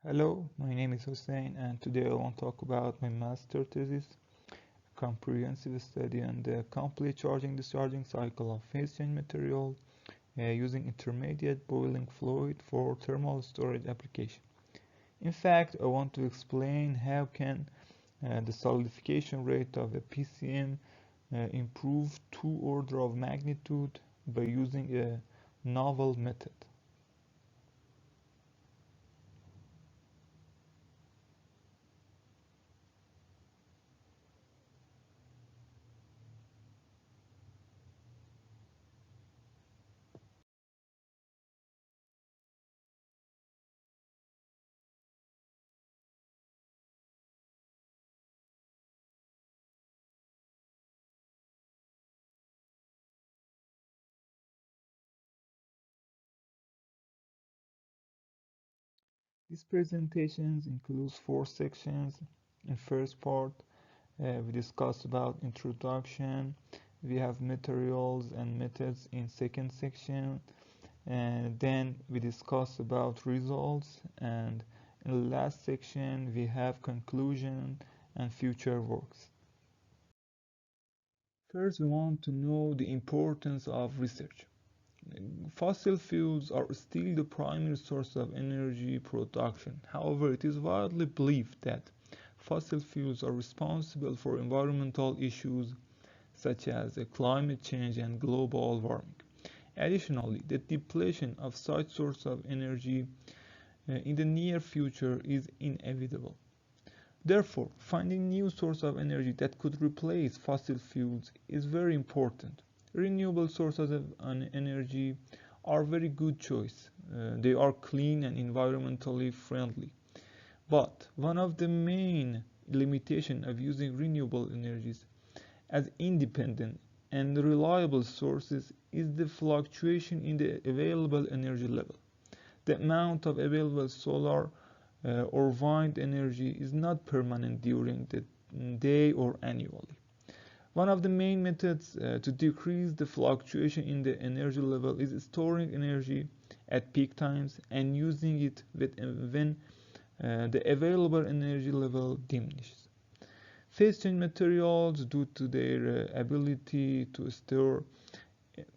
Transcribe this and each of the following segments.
Hello, my name is Hussein, and today I want to talk about my master thesis, a comprehensive study on the complete charging-discharging cycle of phase change material using intermediate boiling fluid for thermal storage application. In fact, I want to explain how can the solidification rate of a PCM improve two order of magnitude by using a novel method. This presentation includes four sections. In first part, we discuss about introduction. We have materials and methods in second section, and then we discuss about results. And in the last section, we have conclusion and future works. First, we want to know the importance of research. Fossil fuels are still the primary source of energy production. However, it is widely believed that fossil fuels are responsible for environmental issues such as climate change and global warming. Additionally, the depletion of such sources of energy in the near future is inevitable. Therefore, finding new sources of energy that could replace fossil fuels is very important. Renewable sources of energy are a very good choice. They are clean and environmentally friendly. But one of the main limitations of using renewable energies as independent and reliable sources is the fluctuation in the available energy level. The amount of available solar or wind energy is not permanent during the day or annually. One of the main methods to decrease the fluctuation in the energy level is storing energy at peak times and using it when the available energy level diminishes. Phase change materials, due to their ability to store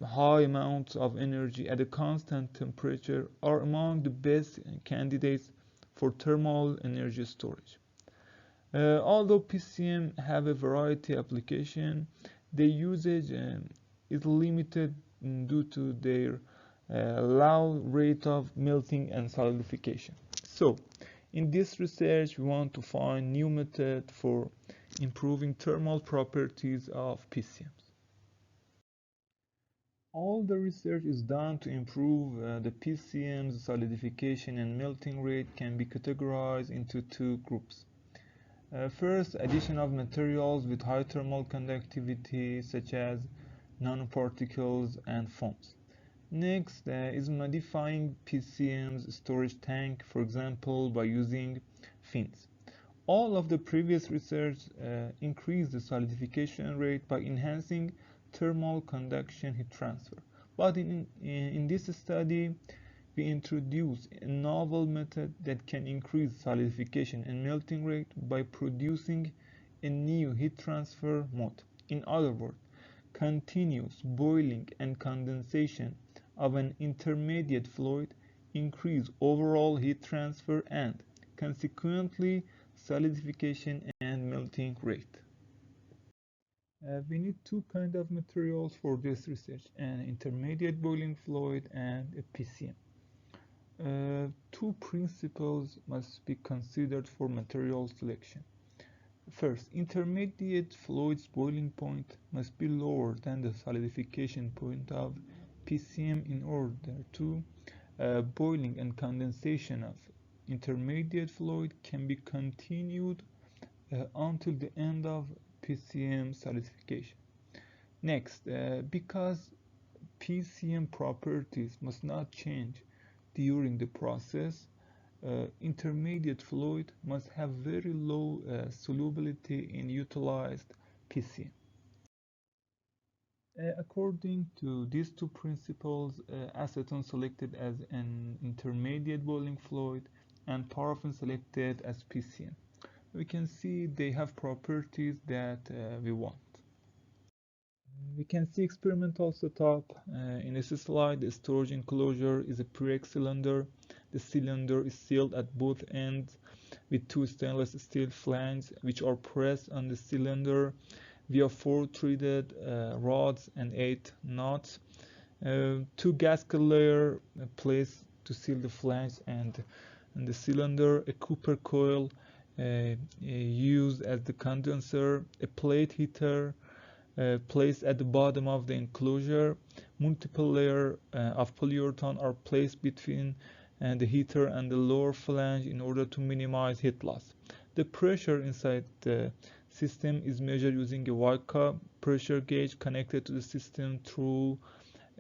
high amounts of energy at a constant temperature, are among the best candidates for thermal energy storage. Although PCM have a variety of application, their usage is limited due to their low rate of melting and solidification. So, in this research, we want to find new method for improving thermal properties of PCMs. All the research is done to improve the PCM's solidification and melting rate can be categorized into two groups. First, addition of materials with high thermal conductivity such as nanoparticles and foams. Next is modifying PCM's storage tank, for example, by using fins. All of the previous research increased the solidification rate by enhancing thermal conduction heat transfer. But in this study, we introduce a novel method that can increase solidification and melting rate by producing a new heat transfer mode. In other words, continuous boiling and condensation of an intermediate fluid increase overall heat transfer and, consequently, solidification and melting rate. We need two kinds of materials for this research, an intermediate boiling fluid and a PCM. Two principles must be considered for material selection. First, intermediate fluid's boiling point must be lower than the solidification point of PCM in order to boiling and condensation of intermediate fluid can be continued until the end of PCM solidification. Next, because PCM properties must not change during the process, intermediate fluid must have very low solubility in utilized PCM. According to these two principles, acetone selected as an intermediate boiling fluid and paraffin selected as PCN. We can see they have properties that we want. We can see experimental setup. In this slide, the storage enclosure is a Pyrex cylinder. The cylinder is sealed at both ends with two stainless steel flanges which are pressed on the cylinder via four threaded rods and 8 nuts. Two gasket layers placed to seal the flange and the cylinder, a copper coil used as the condenser, a plate heater placed at the bottom of the enclosure. Multiple layers of polyurethane are placed between the heater and the lower flange in order to minimize heat loss. The pressure inside the system is measured using a Wyckoff pressure gauge connected to the system through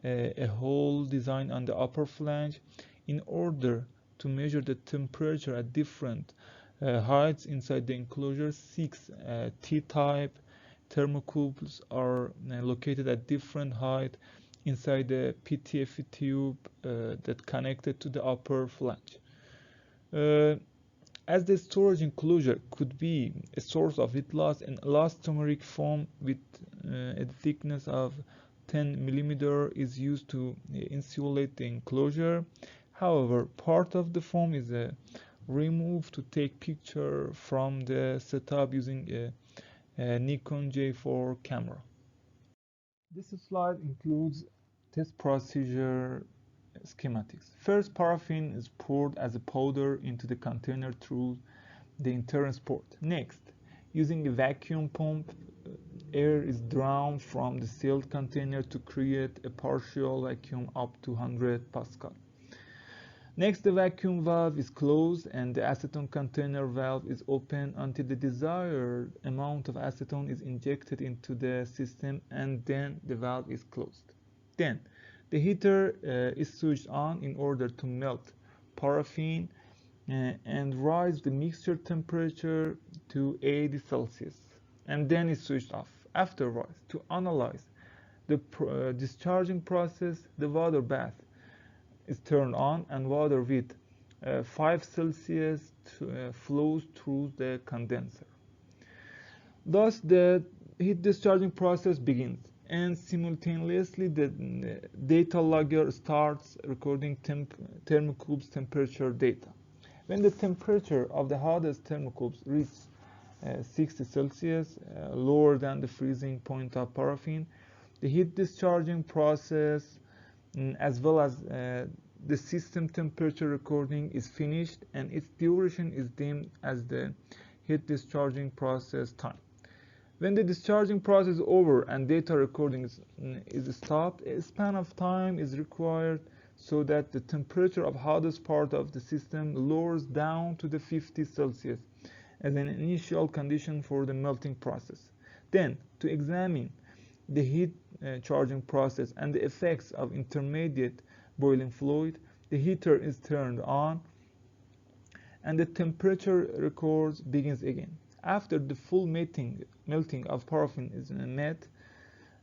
a hole designed on the upper flange. In order to measure the temperature at different heights inside the enclosure, 6 T-type thermocouples are located at different height inside the PTFE tube that connected to the upper flange. As the storage enclosure could be a source of heat loss, an elastomeric foam with a thickness of 10 mm is used to insulate the enclosure. However, part of the foam is removed to take picture from the setup using a Nikon J4 camera. This slide includes test procedure schematics. First, paraffin is poured as a powder into the container through the entrance port. Next, using a vacuum pump, air is drawn from the sealed container to create a partial vacuum up to 100 pascal. Next, the vacuum valve is closed and the acetone container valve is open until the desired amount of acetone is injected into the system, and then the valve is closed. Then, the heater is switched on in order to melt paraffin and rise the mixture temperature to 80 Celsius, and then it's switched off. Afterwards, to analyze the discharging process, the water bath is turned on and water with 5 Celsius flows through the condenser. Thus, the heat discharging process begins, and simultaneously the data logger starts recording thermocouple temperature data. When the temperature of the hottest thermocouple reaches 60 Celsius, lower than the freezing point of paraffin, the heat discharging process as well as the system temperature recording is finished, and its duration is deemed as the heat discharging process time. When the discharging process is over and data recording is stopped, a span of time is required so that the temperature of hottest part of the system lowers down to the 50 Celsius as an initial condition for the melting process. Then, to examine the heat charging process and the effects of intermediate boiling fluid, the heater is turned on and the temperature records begins again. After the full melting of paraffin is met,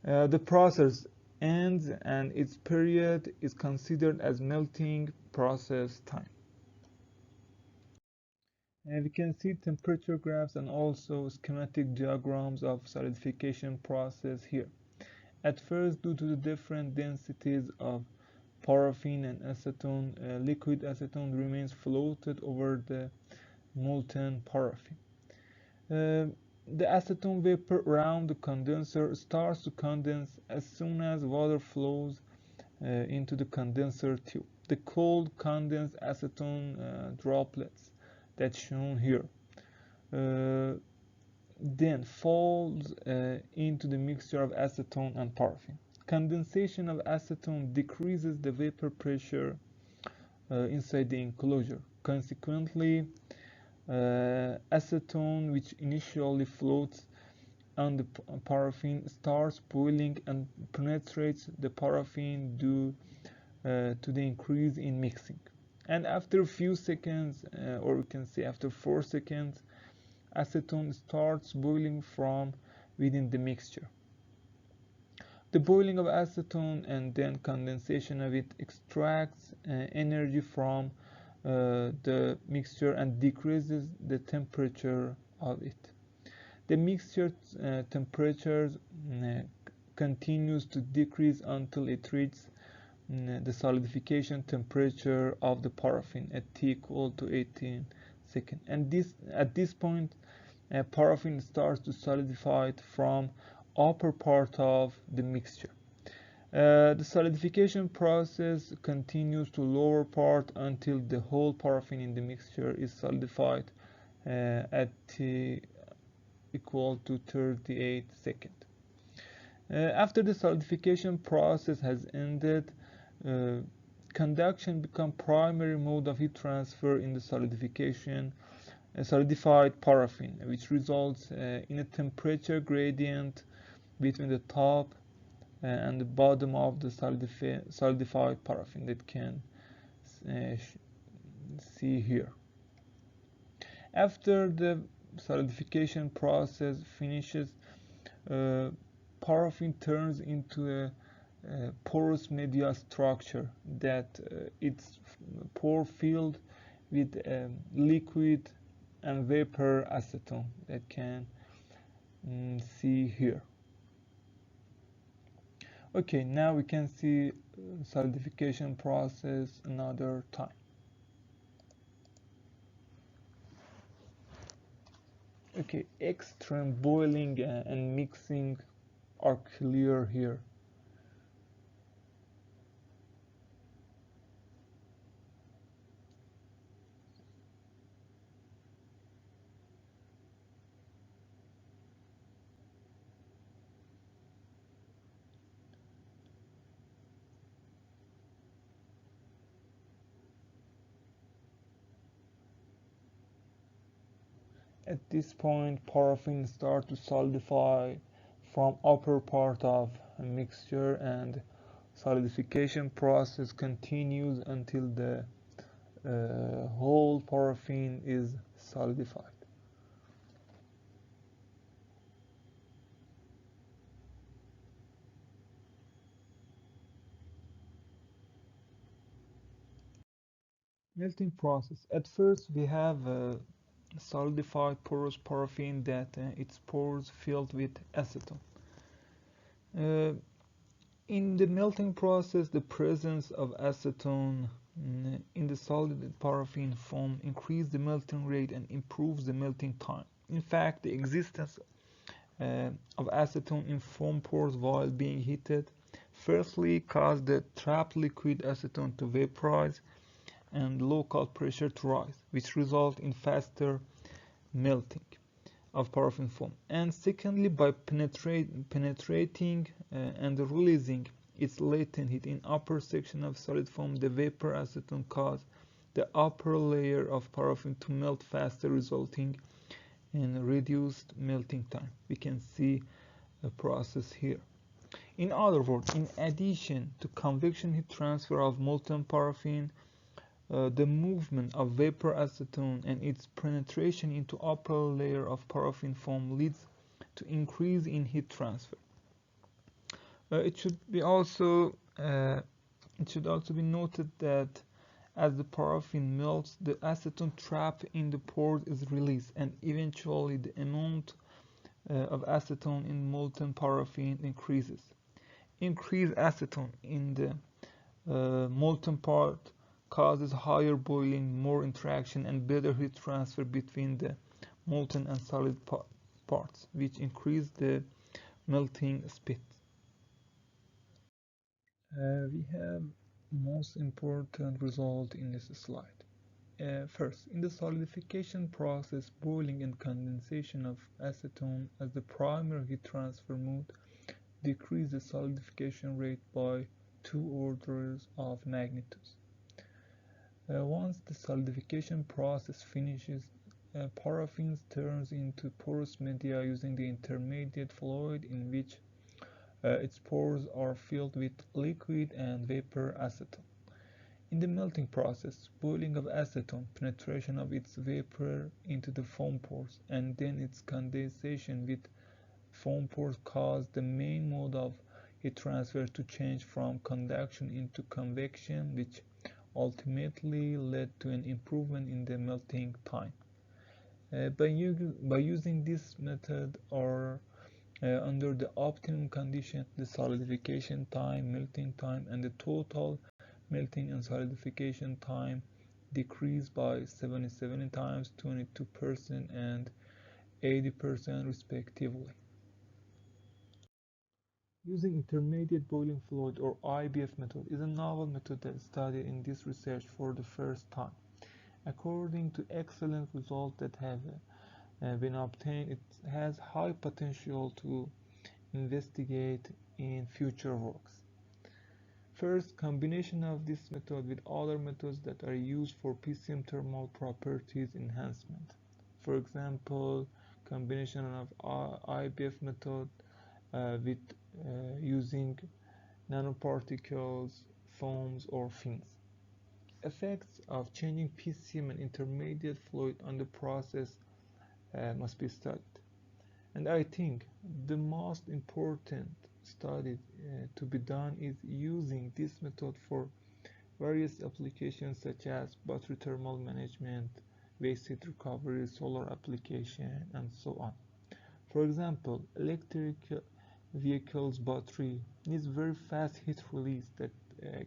the process ends and its period is considered as melting process time. And we can see temperature graphs and also schematic diagrams of solidification process here. At first, due to the different densities of paraffin and acetone, liquid acetone remains floated over the molten paraffin. The acetone vapor around the condenser starts to condense as soon as water flows into the condenser tube. The cold condensed acetone droplets that's shown here then falls into the mixture of acetone and paraffin. Condensation of acetone decreases the vapor pressure inside the enclosure. Consequently, acetone, which initially floats on the paraffin, starts boiling and penetrates the paraffin due to the increase in mixing. And after a few seconds, or we can say after 4 seconds, acetone starts boiling from within the mixture. The boiling of acetone and then condensation of it extracts energy from the mixture and decreases the temperature of it. The mixture temperature continues to decrease until it reaches the solidification temperature of the paraffin at T equal to 18 seconds. And at this point, paraffin starts to solidify from upper part of the mixture. The solidification process continues to lower part until the whole paraffin in the mixture is solidified at T equal to 38 seconds. After the solidification process has ended, conduction becomes primary mode of heat transfer in the solidified paraffin, which results in a temperature gradient between the top and the bottom of the solidified paraffin that can see here. After the solidification process finishes, paraffin turns into a porous media structure that it's pore filled with liquid and vapor acetone that can see here. Okay, now we can see solidification process another time. Okay, extreme boiling and mixing are clear here. At this point, paraffin starts to solidify from upper part of a mixture, and solidification process continues until the whole paraffin is solidified. Melting process. At first, we have solidified porous paraffin that its pores filled with acetone. In the melting process, the presence of acetone in the solid paraffin foam increases the melting rate and improves the melting time. In fact, the existence of acetone in foam pores while being heated firstly causes the trapped liquid acetone to vaporize and local pressure to rise, which results in faster melting of paraffin foam. And secondly, by penetrating and releasing its latent heat in upper section of solid foam, the vapor acetone causes the upper layer of paraffin to melt faster, resulting in reduced melting time. We can see a process here. In other words, in addition to convection heat transfer of molten paraffin, the movement of vapor acetone and its penetration into upper layer of paraffin foam leads to increase in heat transfer. It should also be noted that as the paraffin melts, the acetone trapped in the pores is released, and eventually the amount of acetone in molten paraffin increases. Increased acetone in the molten part causes higher boiling, more interaction, and better heat transfer between the molten and solid parts, which increase the melting speed. We have most important result in this slide. First, in the solidification process, boiling and condensation of acetone as the primary heat transfer mode decrease the solidification rate by 2 orders of magnitude. Once the solidification process finishes, paraffin turns into porous media using the intermediate fluid in which its pores are filled with liquid and vapor acetone. In the melting process, boiling of acetone, penetration of its vapor into the foam pores, and then its condensation with foam pores cause the main mode of heat transfer to change from conduction into convection, which ultimately led to an improvement in the melting time. By using this method or under the optimum conditions, the solidification time, melting time, and the total melting and solidification time decreased by 77 times, 22%, and 80% respectively. Using intermediate boiling fluid or IBF method is a novel method that is studied in this research for the first time. According to excellent results that have been obtained, it has high potential to investigate in future works. First, combination of this method with other methods that are used for PCM thermal properties enhancement. For example, combination of IBF method with using nanoparticles, foams, or fins. Effects of changing PCM and intermediate fluid on the process must be studied. And I think the most important study to be done is using this method for various applications such as battery thermal management, waste heat recovery, solar application, and so on. For example, electric vehicles battery needs very fast heat release that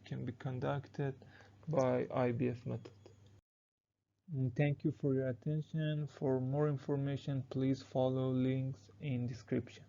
can be conducted by IBF method. And thank you for your attention. For more information, please follow links in description.